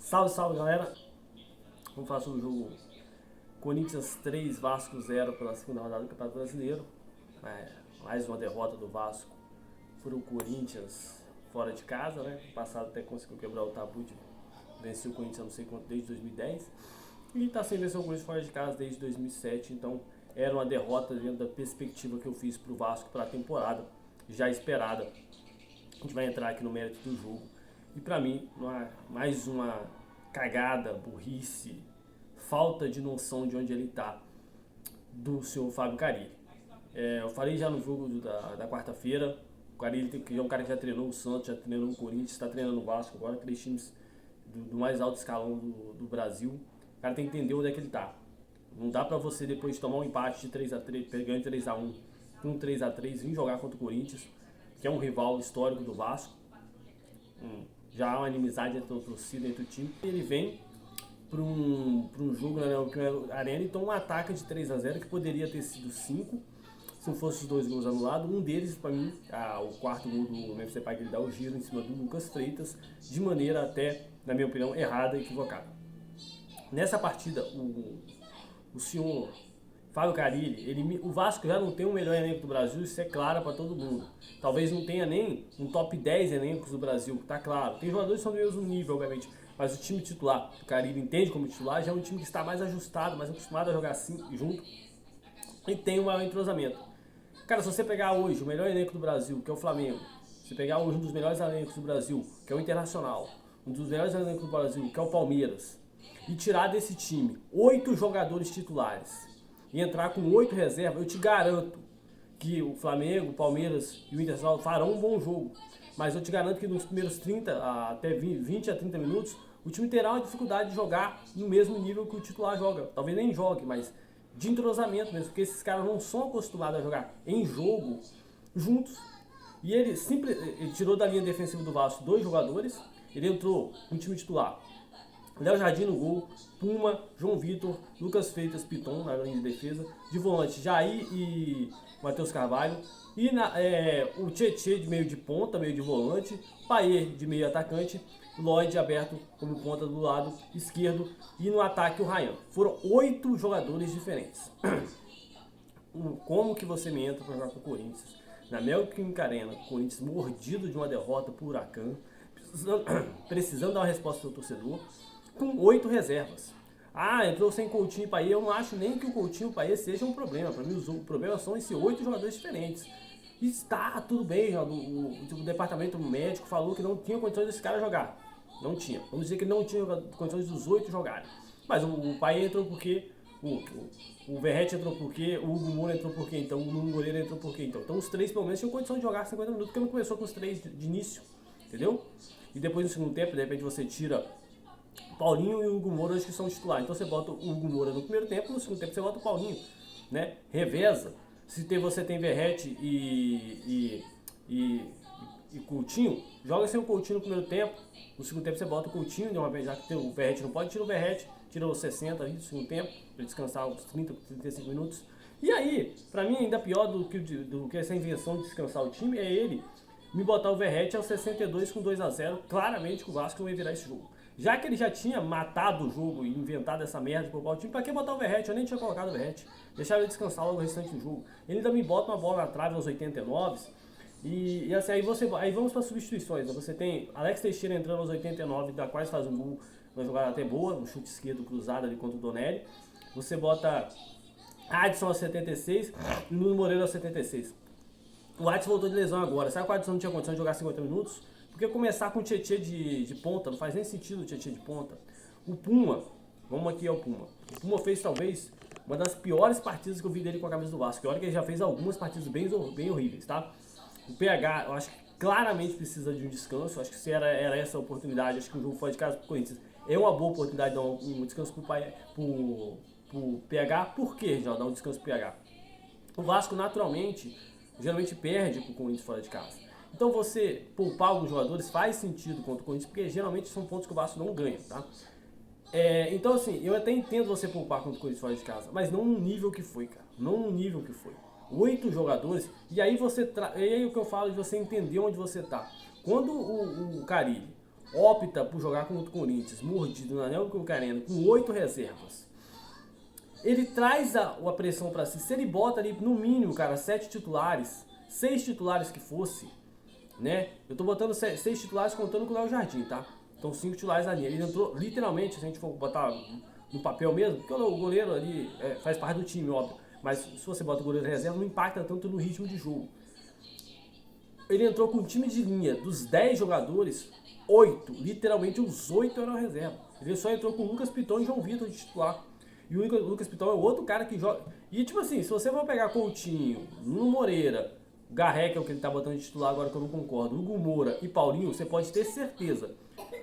Salve, salve galera! Vamos falar sobre o jogo Corinthians 3, Vasco 0 pela segunda rodada do Campeonato Brasileiro. Mais uma derrota do Vasco para o Corinthians fora de casa, né? No passado até conseguiu quebrar o tabu de vencer o Corinthians não sei quanto desde 2010. E está sem vencer o Corinthians fora de casa desde 2007, então era uma derrota dentro da perspectiva que eu fiz para o Vasco para a temporada, já esperada. A gente vai entrar aqui no mérito do jogo. E para mim, mais uma cagada, burrice, falta de noção de onde ele está do senhor Fábio Carille. Eu falei já no jogo da quarta-feira, o Carille é um cara que já treinou o Santos, já treinou o Corinthians, está treinando o Vasco agora, 3 times do mais alto escalão do Brasil. O cara tem que entender onde é que ele está. Não dá pra você, depois de tomar um empate de 3x3, pegando 3x1, com 3x3, vir jogar contra o Corinthians, que é um rival histórico do Vasco. Já há uma inimizade entre a torcida, entre o time. Ele vem para um jogo na Neoquímica Arena e toma um ataque de 3x0 que poderia ter sido 5 se não fosse os 2 gols anulados. Um deles, para mim, o quarto gol do Memphis Depay, que ele dá o giro em cima do Lucas Freitas, de maneira até, na minha opinião, errada e equivocada. Nessa partida, o senhor Fábio Carille, o Vasco já não tem o melhor elenco do Brasil, isso é claro para todo mundo. Talvez não tenha nem um top 10 elencos do Brasil, tá claro. Tem jogadores que são do mesmo nível, obviamente, mas o time titular, o Carille entende como titular, já é um time que está mais ajustado, mais acostumado a jogar assim, junto, e tem um maior entrosamento. Cara, se você pegar hoje o melhor elenco do Brasil, que é o Flamengo, se pegar hoje um dos melhores elencos do Brasil, que é o Internacional, um dos melhores elencos do Brasil, que é o Palmeiras, e tirar desse time 8 jogadores titulares e entrar com 8 reservas, eu te garanto que o Flamengo, o Palmeiras e o Internacional farão um bom jogo. Mas eu te garanto que nos primeiros 30 até 20 a 30 minutos, o time terá uma dificuldade de jogar no mesmo nível que o titular joga. Talvez nem jogue, mas de entrosamento mesmo, porque esses caras não são acostumados a jogar em jogo juntos. E ele tirou da linha defensiva do Vasco 2 jogadores, ele entrou no time titular. Léo Jardim no gol, Puma, João Vitor, Lucas Freitas, Piton na linha de defesa, de volante Jair e Matheus Carvalho, e o Tietê de meio de ponta, meio de volante, Payet de meio atacante, Lloyd aberto como ponta do lado esquerdo e no ataque o Ryan. Foram 8 jogadores diferentes. Como que você me entra para jogar com o Corinthians? Na Neoquímica Arena, o Corinthians mordido de uma derrota por Huracan, precisando dar uma resposta ao torcedor, com 8 reservas. Entrou sem Coutinho e Payet. Eu não acho nem que o Coutinho e o Payet sejam um problema. Para mim, o problema são esses 8 jogadores diferentes. E está tudo bem. O departamento médico falou que não tinha condições desse cara jogar. Não tinha. Vamos dizer que não tinha condições dos 8 jogarem. Mas o Payet entrou porque o Verratti entrou porque, o Hugo Moura entrou porque, então o Nuno Moreira entrou porque, então os 3 pelo menos tinham condição de jogar 50 minutos, porque não começou com os 3 de início, entendeu? E depois no segundo tempo, de repente você tira Paulinho e o Hugo Moura, que são titulares. Então você bota o Hugo Moura no primeiro tempo, no segundo tempo você bota o Paulinho, né? Reveza. Se você tem Verratti e Coutinho, joga sem o Coutinho no primeiro tempo, no segundo tempo você bota o Coutinho, de uma vez, já que o Verratti não pode, tira o Verratti, tira os 60 ali do segundo tempo, para descansar os 30, 35 minutos. E aí, pra mim ainda pior do que essa invenção de descansar o time, é ele me botar o Verratti aos 62 com 2x0, claramente que o Vasco não ia virar esse jogo. Já que ele já tinha matado o jogo e inventado essa merda de poupar o time, pra que botar o Verratti? Eu nem tinha colocado o Verratti. Deixava ele descansar logo o restante do jogo. Ele ainda me bota uma bola na trave aos 89. E assim, aí vamos para substituições. Você tem Alex Teixeira entrando aos 89, da quase faz um gol, uma jogada até boa, um chute esquerdo cruzado ali contra o Donelli. Você bota Adson aos 76 e Nuno Moreira aos 76. O Adson voltou de lesão agora. Sabe que o Adson não tinha condição de jogar 50 minutos? Porque começar com o Tietê de ponta, não faz nem sentido o Tietê de ponta. O Puma, vamos aqui ao Puma. O Puma fez talvez uma das piores partidas que eu vi dele com a camisa do Vasco. Que olha que ele já fez algumas partidas bem horríveis, tá? O PH, eu acho que claramente precisa de um descanso. Acho que se era essa a oportunidade, acho que um jogo fora de casa pro Corinthians é uma boa oportunidade de dar um descanso pro PH. Por que já dar um descanso pro PH? O Vasco naturalmente, geralmente perde pro Corinthians fora de casa. Então você poupar alguns jogadores faz sentido contra o Corinthians, porque geralmente são pontos que o Vasco não ganha, tá? Então assim, eu até entendo você poupar contra o Corinthians fora de casa, mas não no nível que foi, cara. Não no nível que foi. 8 jogadores, e aí o que eu falo de você entender onde você tá. Quando o Carille opta por jogar contra o Corinthians, mordido na Neoquímica Arena, com 8 reservas, ele traz a pressão para si. Se ele bota ali, no mínimo, cara, 7 titulares, 6 titulares que fosse, né? Eu tô botando 6 titulares contando com o Léo Jardim, tá? Então 5 titulares na linha. Ele entrou, literalmente, se a gente for botar no papel mesmo, porque o goleiro ali faz parte do time, óbvio. Mas se você bota o goleiro reserva, não impacta tanto no ritmo de jogo. Ele entrou com um time de linha, dos 10 jogadores, 8, literalmente os 8 eram reserva. Ele só entrou com o Lucas Piton e João Vitor de titular. E o Lucas Piton é outro cara que joga. E tipo assim, se você for pegar Coutinho, Nuno Moreira, Garré, que é o que ele tá botando de titular agora, que eu não concordo, Hugo Moura e Paulinho, você pode ter certeza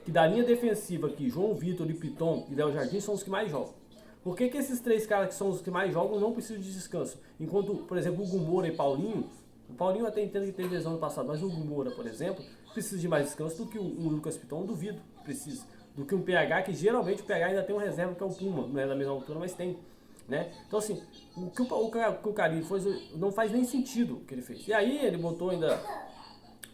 que da linha defensiva aqui, João Vitor e Piton e Léo Jardim são os que mais jogam. Por que esses 3 caras que são os que mais jogam não precisam de descanso? Enquanto, por exemplo, Hugo Moura e Paulinho, o Paulinho até entendo que teve lesão no passado, mas o Hugo Moura, por exemplo, precisa de mais descanso do que um Lucas Piton, eu duvido que precisa. Do que um PH, que geralmente o PH ainda tem um reserva, que é o Puma, não é da mesma altura, mas tem. Né? Então assim, o que o Carille fez não faz nem sentido o que ele fez. E aí ele botou ainda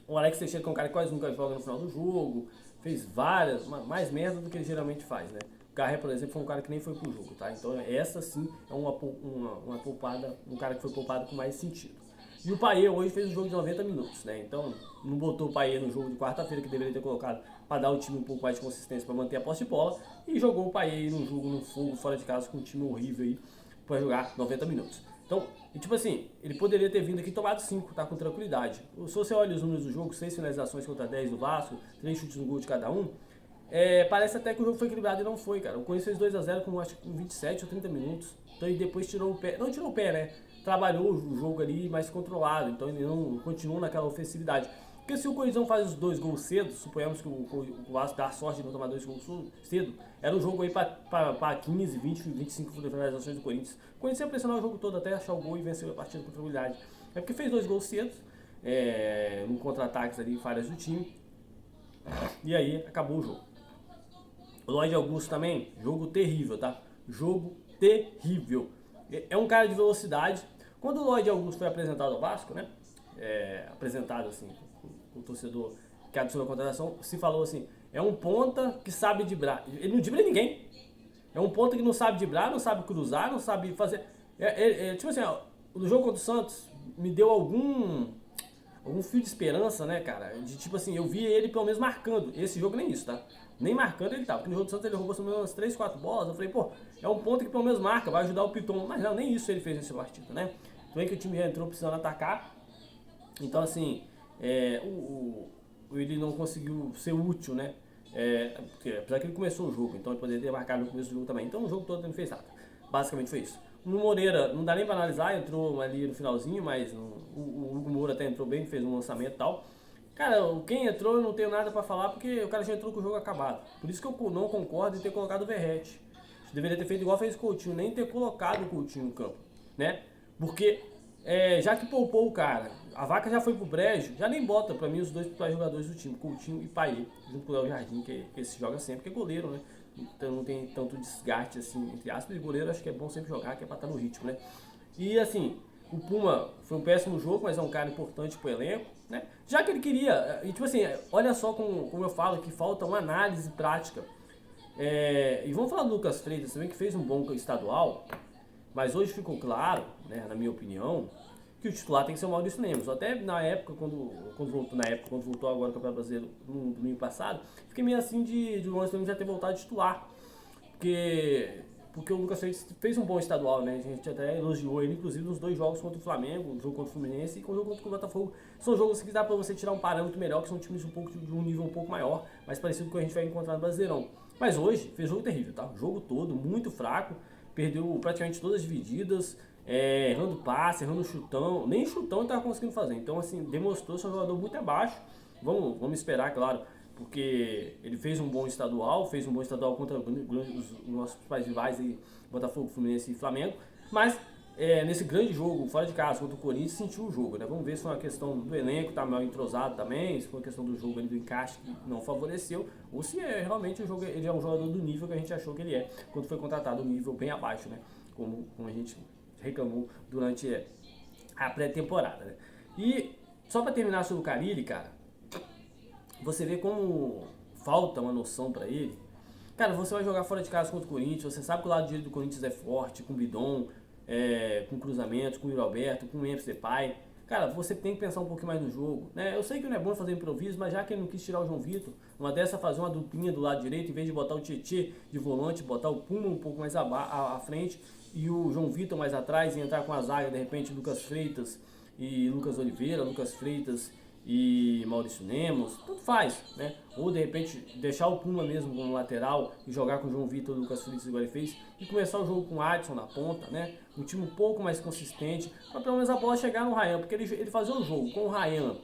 o Alex Teixeira, que é um cara que quase nunca joga no final do jogo, fez várias, mais merda do que ele geralmente faz, né? O Garré, por exemplo, foi um cara que nem foi pro jogo, tá? Então essa sim é uma poupada, um cara que foi poupado com mais sentido. E o Payet hoje fez um jogo de 90 minutos, né? Então não botou o Payet no jogo de quarta-feira, que deveria ter colocado para dar ao time um pouco mais de consistência, para manter a posse de bola, e jogou o Payet num jogo no fogo, fora de casa, com um time horrível aí, para jogar 90 minutos. Então, e tipo assim, ele poderia ter vindo aqui e tomado 5, tá? Com tranquilidade. Se você olha os números do jogo, 6 finalizações contra 10 do Vasco, 3 chutes no gol de cada um, parece até que o jogo foi equilibrado e não foi, cara. O Corinthians fez 2x0 com acho que 27 ou 30 minutos. Então ele depois tirou o pé. Não tirou o pé, né? Trabalhou o jogo ali mais controlado. Então ele não continuou naquela ofensividade. Porque se o Corinthians faz os 2 gols cedo, suponhamos que o Vasco dá sorte de não tomar 2 gols cedo, era um jogo aí para 15, 20, 25 finalizações do Corinthians. O Corinthians ia pressionar o jogo todo até achar o gol e vencer a partida com tranquilidade. É porque fez 2 gols cedo, em contra-ataques ali, falhas do time. E aí acabou o jogo. O Lloyd Augusto também, jogo terrível, tá? Jogo terrível. É um cara de velocidade. Quando o Lloyd Augusto foi apresentado ao Vasco, né? Apresentado assim, o torcedor que adicionou a contratação, se falou assim, é um ponta que sabe driblar. Ele não dribla ninguém. É um ponta que não sabe driblar, não sabe cruzar, não sabe fazer... tipo assim, ó, no jogo contra o Santos, me deu algum fio de esperança, né, cara? De tipo assim, eu vi ele pelo menos marcando. Esse jogo nem isso, tá? Nem marcando ele tava. Porque no jogo do Santos ele roubou pelo menos umas 3, 4 bolas. Eu falei, pô, é um ponto que pelo menos marca, vai ajudar o Piton. Mas não, nem isso ele fez nesse partido, né? Também que o time já entrou precisando atacar. Então, assim, ele não conseguiu ser útil, né? Apesar que ele começou o jogo, então ele poderia ter marcado no começo do jogo também. Então o jogo todo ele não fez nada. Basicamente foi isso. O Moreira, não dá nem pra analisar, entrou ali no finalzinho, mas o Hugo Moura até entrou bem, fez um lançamento e tal. Cara, quem entrou eu não tenho nada pra falar, porque o cara já entrou com o jogo acabado. Por isso que eu não concordo em ter colocado o Verratti. Deveria ter feito igual fez o Coutinho, nem ter colocado o Coutinho no campo, né? Porque, já que poupou o cara, a vaca já foi pro brejo, já nem bota pra mim os 2 principais jogadores do time, Coutinho e Payet, junto com o Léo Jardim, que esse joga sempre, que é goleiro, né? Então não tem tanto desgaste assim, entre aspas, e goleiro acho que é bom sempre jogar, que é pra estar no ritmo, né? E assim, o Puma foi um péssimo jogo, mas é um cara importante pro elenco, né? Já que ele queria, e tipo assim, olha só como eu falo, que falta uma análise prática. E vamos falar do Lucas Freitas também, que fez um bom estadual, mas hoje ficou claro, né, na minha opinião, que o titular tem que ser o Maurício Lemos. Até na época, quando voltou agora o Campeonato Brasileiro no domingo passado, fiquei meio assim de o Maurício Lemos já ter voltado a titular. Porque o Lucas fez um bom estadual, né? A gente até elogiou ele, inclusive, nos 2 jogos contra o Flamengo, o jogo contra o Fluminense e o jogo contra o Botafogo. São jogos que dá pra você tirar um parâmetro melhor, que são times de um nível um pouco maior, mais parecido com o que a gente vai encontrar no Brasileirão. Mas hoje, fez jogo terrível, tá? O jogo todo, muito fraco, perdeu praticamente todas as divididas, errando passe, errando chutão, nem chutão ele tava conseguindo fazer. Então, assim, demonstrou ser um jogador muito abaixo. Vamos esperar, claro, porque ele fez um bom estadual contra os nossos principais rivais aí, Botafogo, Fluminense e Flamengo, mas nesse grande jogo, fora de casa, contra o Corinthians, sentiu o jogo, né? Vamos ver se foi uma questão do elenco, tá mal entrosado também, se foi uma questão do jogo ali, do encaixe que não favoreceu, ou se realmente o jogo, ele é um jogador do nível que a gente achou que ele é, quando foi contratado, um nível bem abaixo, né? Como a gente reclamou durante a pré-temporada, né? E só para terminar sobre o Carille, cara, você vê como falta uma noção pra ele. Cara, você vai jogar fora de casa contra o Corinthians, você sabe que o lado direito do Corinthians é forte, com Bidon, com cruzamentos, com o Yuri Alberto, com o Memphis Depay. Cara, você tem que pensar um pouquinho mais no jogo, né? Eu sei que não é bom fazer improviso, mas já que ele não quis tirar o João Vitor, uma dessa fazer uma duplinha do lado direito, em vez de botar o Tietê de volante, botar o Puma um pouco mais à frente e o João Vitor mais atrás e entrar com a zaga, de repente, Lucas Freitas e Lucas Oliveira, Lucas Freitas e Maurício Lemos, tudo faz, né? Ou de repente deixar o Puma mesmo como lateral e jogar com o João Vitor, Lucas Freitas igual ele fez e começar o jogo com o Adson na ponta, né? Um time um pouco mais consistente, para pelo menos a bola chegar no Ryan, porque ele fazia um jogo com o Ryan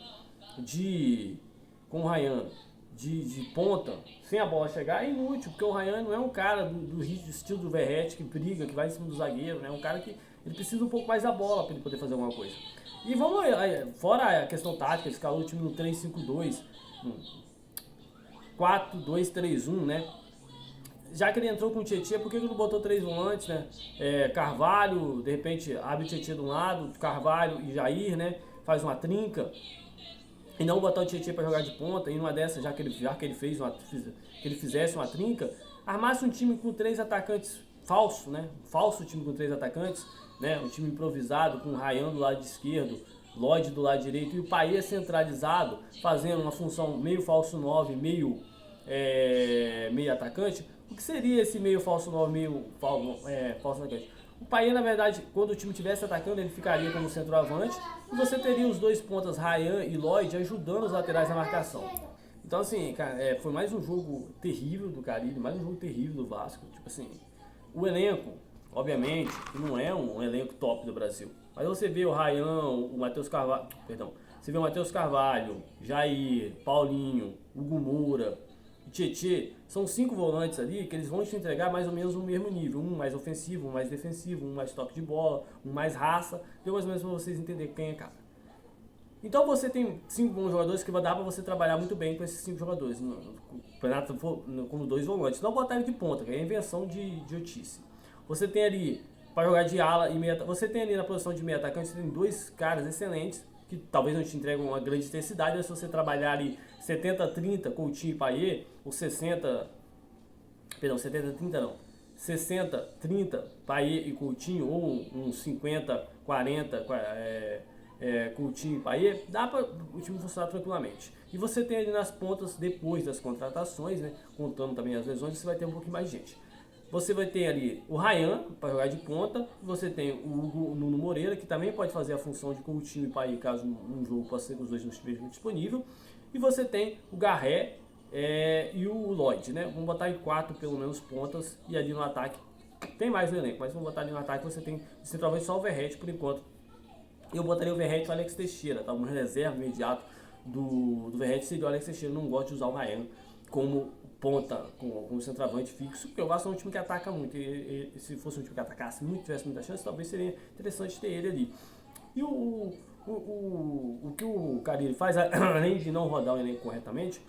de ponta, sem a bola chegar, é inútil, porque o Ryan não é um cara do estilo do Verratti que briga, que vai em cima do zagueiro, né? É um cara que ele precisa um pouco mais da bola para ele poder fazer alguma coisa. E vamos, fora a questão tática, escalou o time no 3-5-2, 4-2-3-1, né? Já que ele entrou com o Tietê, por que ele não botou 3 volantes, né? Carvalho, de repente abre o Tietê de um lado, Carvalho e Jair, né? Faz uma trinca. E não botar o Tietê para jogar de ponta, e numa dessas, já que ele fizesse uma trinca, armasse um time com 3 atacantes falso, né? Falso time com 3 atacantes, né? Um time improvisado com o Ryan do lado esquerdo, Lloyd do lado direito e o Payet centralizado, fazendo uma função meio falso 9, meio atacante. O que seria esse meio falso 9, meio falso atacante? O Payet, na verdade, quando o time estivesse atacando, ele ficaria como centroavante e você teria os dois pontas, Ryan e Lloyd, ajudando os laterais na marcação. Então, assim, cara, foi mais um jogo terrível do Carille, mais um jogo terrível do Vasco. Tipo assim, o elenco, obviamente, não é um elenco top do Brasil. Mas você vê o Ryan, o Matheus Carvalho, você vê o Matheus Carvalho, Jair, Paulinho, Hugo Moura, Tietê, são 5 volantes ali que eles vão te entregar mais ou menos no mesmo nível. Um mais ofensivo, um mais defensivo, um mais toque de bola, um mais raça. Deu mais ou menos pra vocês entenderem quem é cada. Então você tem 5 bons jogadores que vai dar pra você trabalhar muito bem com esses 5 jogadores. Como 2 volantes. Não botar ele de ponta, que é invenção de idiotice. Você tem ali, para jogar de ala e meia, você tem ali na posição de meio atacante, você tem 2 caras excelentes, que talvez não te entregam uma grande intensidade, mas se você trabalhar ali 70-30 Coutinho e Payet, ou 70-30 não, 60-30 Payet e Coutinho, ou um 50-40 Coutinho e Payet, dá para o time funcionar tranquilamente. E você tem ali nas pontas, depois das contratações, né, contando também as lesões, você vai ter um pouquinho mais de gente. Você vai ter ali o Ryan para jogar de ponta, você tem o Nuno Moreira, que também pode fazer a função de Coutinho e Payet, caso um jogo possa ser que os dois não estejam disponíveis. E você tem o Garré e o Lloyd, né? Vamos botar em 4 pelo menos pontas, e ali no ataque tem mais no elenco, mas vamos botar ali no ataque, você tem centralmente só o Verratti por enquanto. Eu botaria o Verratti e o Alex Teixeira, tá? Uma reserva imediato do Verratti seria o Alex Teixeira. Não gosto de usar o Ryan como ponta, como centroavante fixo, porque eu gosto de um time que ataca muito, e se fosse um time que atacasse muito, tivesse muita chance, talvez seria interessante ter ele ali. E o que o Carille faz, além de não rodar o elenco corretamente,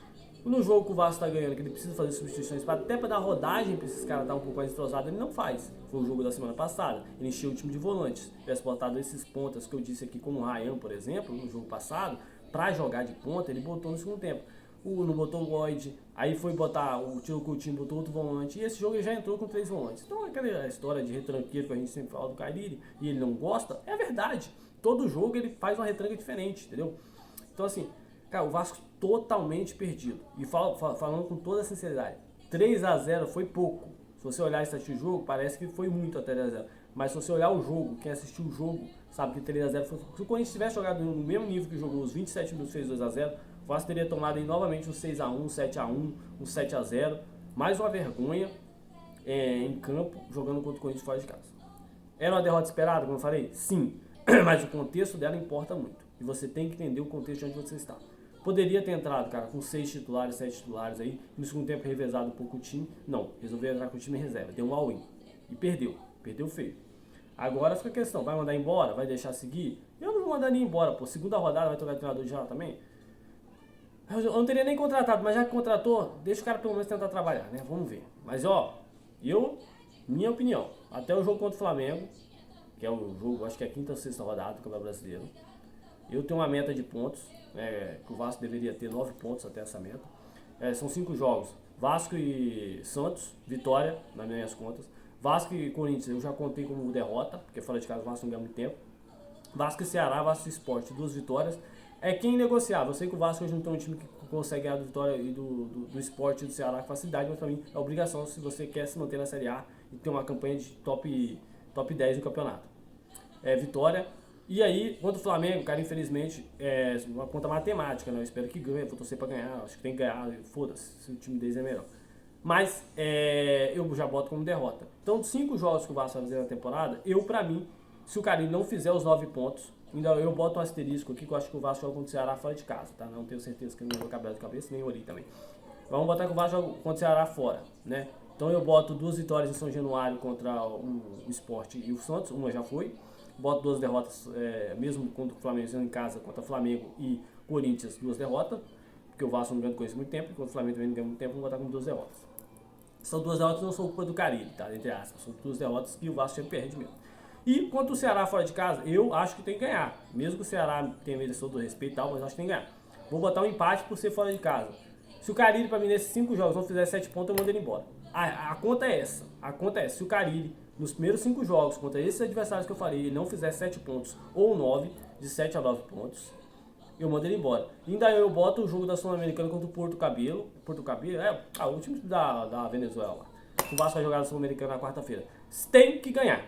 no jogo que o Vasco está ganhando, que ele precisa fazer substituições até para dar rodagem para esses caras estar um pouco mais entrosados, ele não faz. Foi o jogo da semana passada, ele encheu o time de volantes, tivesse botado esses pontas que eu disse aqui, como o Ryan, por exemplo, no jogo passado, para jogar de ponta, ele botou no segundo tempo. Não botou o Lloyd, aí foi botar o Tio Coutinho, botou outro volante, e esse jogo ele já entrou com 3 volantes. Então aquela história de retranqueiro que a gente sempre fala do Carille, e ele não gosta, é verdade. Todo jogo ele faz uma retranca diferente, entendeu? Então assim, cara, o Vasco totalmente perdido. E falando com toda a sinceridade, 3-0 foi pouco. Se você olhar esse jogo, parece que foi muito até 3-0. Mas se você olhar o jogo, quem assistiu o jogo, sabe que 3-0 foi pouco. Se o Corinthians tivesse jogado no mesmo nível que jogou, os 27 minutos fez 2-0, o Vasco teria tomado aí novamente um 6-1, um 7-1, um 7-0. Mais uma vergonha em campo, jogando contra o Corinthians fora de casa. Era uma derrota esperada, como eu falei? Sim. Mas o contexto dela importa muito. E você tem que entender o contexto de onde você está. Poderia ter entrado, cara, com 6 titulares, 7 titulares aí, no segundo tempo revezado um pouco o time. Não, resolveu entrar com o time em reserva. Deu um all-in. E perdeu. Perdeu feio. Agora fica a questão, vai mandar embora? Vai deixar seguir? Eu não vou mandar nem embora, pô. Segunda rodada vai trocar de treinador de geral também? Eu não teria nem contratado, mas já que contratou, deixa o cara pelo menos tentar trabalhar, né? Vamos ver. Mas ó, minha opinião, até o jogo contra o Flamengo, que é o jogo, acho que é a 5ª ou 6ª rodada do Campeonato Brasileiro, eu tenho uma meta de pontos, que o Vasco deveria ter 9 pontos até essa meta. São 5 jogos. Vasco e Santos, vitória, nas minhas contas. Vasco e Corinthians eu já contei como derrota, porque fora de casa o Vasco não ganha muito tempo. Vasco e Ceará, Vasco e Sport, 2 vitórias. É quem negociava. Eu sei que o Vasco hoje não tem um time que consegue ganhar do Vitória e do Sport e do Ceará com facilidade, mas pra mim é obrigação se você quer se manter na Série A e ter uma campanha de top 10 no campeonato. Vitória. E aí, contra o Flamengo, cara, infelizmente, uma conta matemática, né? Eu espero que ganhe, vou torcer pra ganhar, acho que tem que ganhar, foda-se, se o time deles é melhor. Mas eu já boto como derrota. Então, 5 jogos que o Vasco vai fazer na temporada, pra mim, se o Carille não fizer os 9 pontos, ainda eu boto um asterisco aqui, que eu acho que o Vasco joga contra o Ceará fora de casa, tá? Não tenho certeza que eu não vou caber de cabeça, nem olhei também. Vamos botar que o Vasco joga contra o Ceará fora, né? Então eu boto 2 vitórias em São Januário contra o Sport e o Santos, uma já foi. Boto 2 derrotas, mesmo contra o Flamengo sendo em casa, contra o Flamengo e Corinthians, 2 derrotas, porque o Vasco não ganha com isso muito tempo, e contra o Flamengo também não ganha muito tempo, vou botar com 2 derrotas. São 2 derrotas não são culpa do Carille, tá? Entre aspas, são 2 derrotas que o Vasco sempre perde mesmo. E quanto o Ceará fora de casa, eu acho que tem que ganhar. Mesmo que o Ceará tenha merecedor do respeito e tal, mas eu acho que tem que ganhar. Vou botar um empate por ser fora de casa. Se o Carille, pra mim, nesses 5 jogos não fizer 7 pontos, eu mando ele embora. A conta é essa. A conta é essa. Se o Carille, nos primeiros 5 jogos, contra esses adversários que eu falei, ele não fizer 7 pontos ou 9, de 7 a 9 pontos, eu mando ele embora. Ainda eu boto o jogo da Sul-Americana contra o Porto Cabelo. Porto Cabelo? O time da Venezuela. O Vasco vai jogar na Sul-Americana na quarta-feira. Tem que ganhar.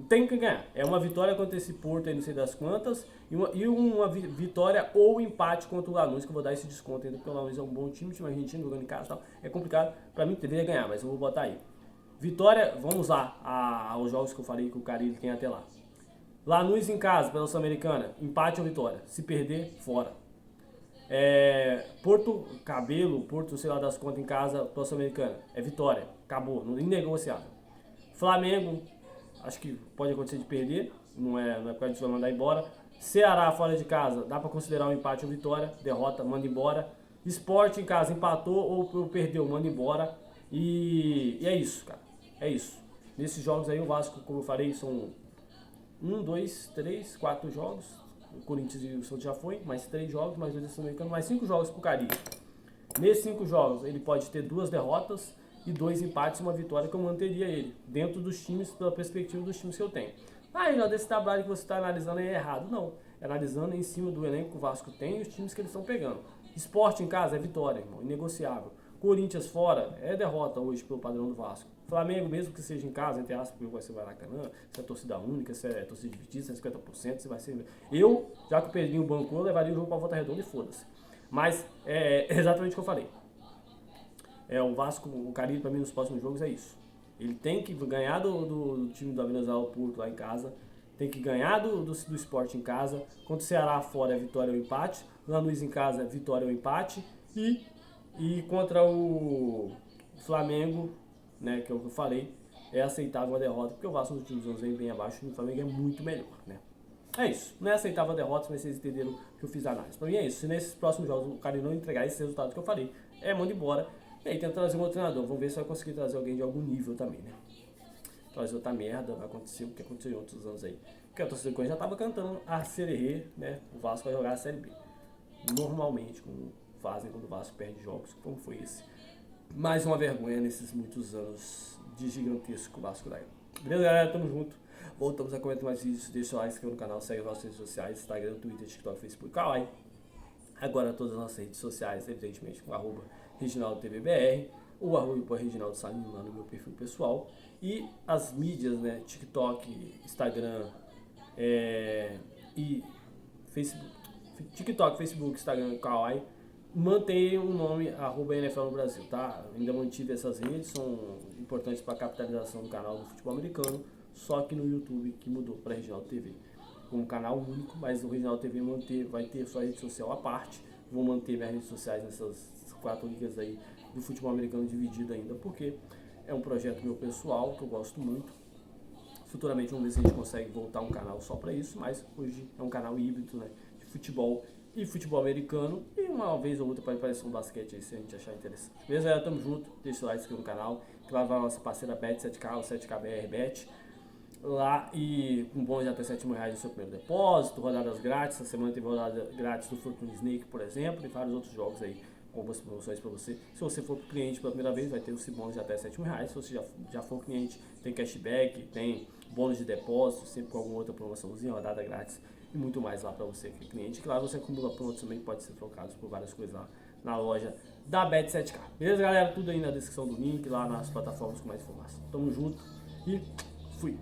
Tem que ganhar. É uma vitória contra esse Porto aí, não sei das quantas. E uma vitória ou empate contra o Lanús, que eu vou dar esse desconto ainda, porque o Lanús é um bom time argentino jogando em casa e tal. É complicado. Pra mim, deveria ganhar, mas eu vou botar aí. Vitória, vamos lá aos jogos que eu falei que o Carille tem até lá. Lanús em casa, pela Sul-Americana, empate ou vitória. Se perder, fora. Porto Cabelo, Porto, sei lá das contas, em casa, pela Sul-Americana, é vitória. Acabou, não inegociável. Flamengo, acho que pode acontecer de perder, não é por causa disso vai mandar embora. Ceará fora de casa, dá pra considerar um empate ou vitória. Derrota, manda embora. Sport em casa, empatou ou perdeu, manda embora. E é isso, cara. É isso. Nesses jogos aí, o Vasco, como eu falei, são 1, 2, 3, 4 jogos. O Corinthians e o Santos já foi, mais 3 jogos, mais 2 da Sul-Americana, mais 5 jogos pro Carille. Nesses 5 jogos, ele pode ter 2 derrotas e 2 empates e uma vitória, que eu manteria ele dentro dos times, pela perspectiva dos times que eu tenho. Já desse trabalho que você está analisando aí é errado. Não, analisando em cima do elenco que o Vasco tem e os times que eles estão pegando. Sport em casa é vitória, irmão, inegociável. Corinthians fora é derrota hoje pelo padrão do Vasco. Flamengo, mesmo que seja em casa, entre aspas, porque vai ser Maracanã, se é torcida única, se é torcida dividida, se é 50%, se vai ser... Eu, já que o Pedrinho bancou, levaria o jogo pra Volta Redonda e foda-se. Mas é exatamente o que eu falei. O Vasco, o Carille pra mim nos próximos jogos é isso. Ele tem que ganhar do time da Venezuela Porto lá em casa, tem que ganhar do Sport em casa, contra o Ceará fora é vitória ou empate, Lanús em casa é vitória ou empate, e contra o Flamengo, né, que é o que eu falei, é aceitável a derrota, porque o Vasco nos últimos anos vem bem abaixo e o Flamengo é muito melhor, né. É isso, não é aceitável a derrota, mas vocês entenderam que eu fiz a análise. Pra mim é isso, se nesses próximos jogos o cara não entregar esses resultados que eu falei, manda embora. E aí tenta trazer um outro treinador, vamos ver se vai conseguir trazer alguém de algum nível também, né. Trazer outra merda, vai acontecer o que aconteceu em outros anos aí. Porque a torcida do Corinthians já tava cantando a Série, né, o Vasco vai jogar a Série B. Normalmente, como fazem quando o Vasco perde jogos, como foi esse. Mais uma vergonha nesses muitos anos de gigantesco que o Vasco dá. Beleza, galera? Tamo junto. Voltamos a comentar mais vídeos. Deixa o like, se inscreva no canal, segue as nossas redes sociais, Instagram, Twitter, TikTok, Facebook, Kawaii. Agora todas as nossas redes sociais, evidentemente, com o @ReginaldoTVBR, o @Reginaldo Salim lá no meu perfil pessoal. E as mídias, né? TikTok, Instagram e Facebook. TikTok, Facebook, Instagram, Kawaii. Mantenha o nome @NFL no Brasil, tá? Ainda mantive essas redes, são importantes para a capitalização do canal do futebol americano, só que no YouTube que mudou para Reginaldo TV. Como canal único, mas o Reginaldo TV vai ter sua rede social à parte. Vou manter minhas redes sociais nessas 4 ligas aí do futebol americano dividido ainda, porque é um projeto meu pessoal que eu gosto muito. Futuramente vamos ver se a gente consegue voltar um canal só para isso, mas hoje é um canal híbrido, né, de futebol e futebol americano, e uma vez ou outra pode aparecer um basquete aí se a gente achar interessante. Beleza, galera? Tamo junto, deixa o like, se inscreva no canal, que lá vai a nossa parceira Bet 7K, o 7KBR Bet, lá, e com bônus de até R$7.000 no seu primeiro depósito, rodadas grátis. Essa semana teve rodada grátis do Fortune Snake, por exemplo, e vários outros jogos aí com algumas promoções para você. Se você for cliente pela primeira vez, vai ter o bônus de até R$7.000. Se você já for cliente, tem cashback, tem bônus de depósito, sempre com alguma outra promoçãozinha, rodada grátis e muito mais lá para você que é cliente. Claro, você acumula pontos também, pode ser trocado por várias coisas lá na loja da Bet7k. Beleza, galera? Tudo aí na descrição do link, lá nas plataformas com mais informação. Tamo junto e fui!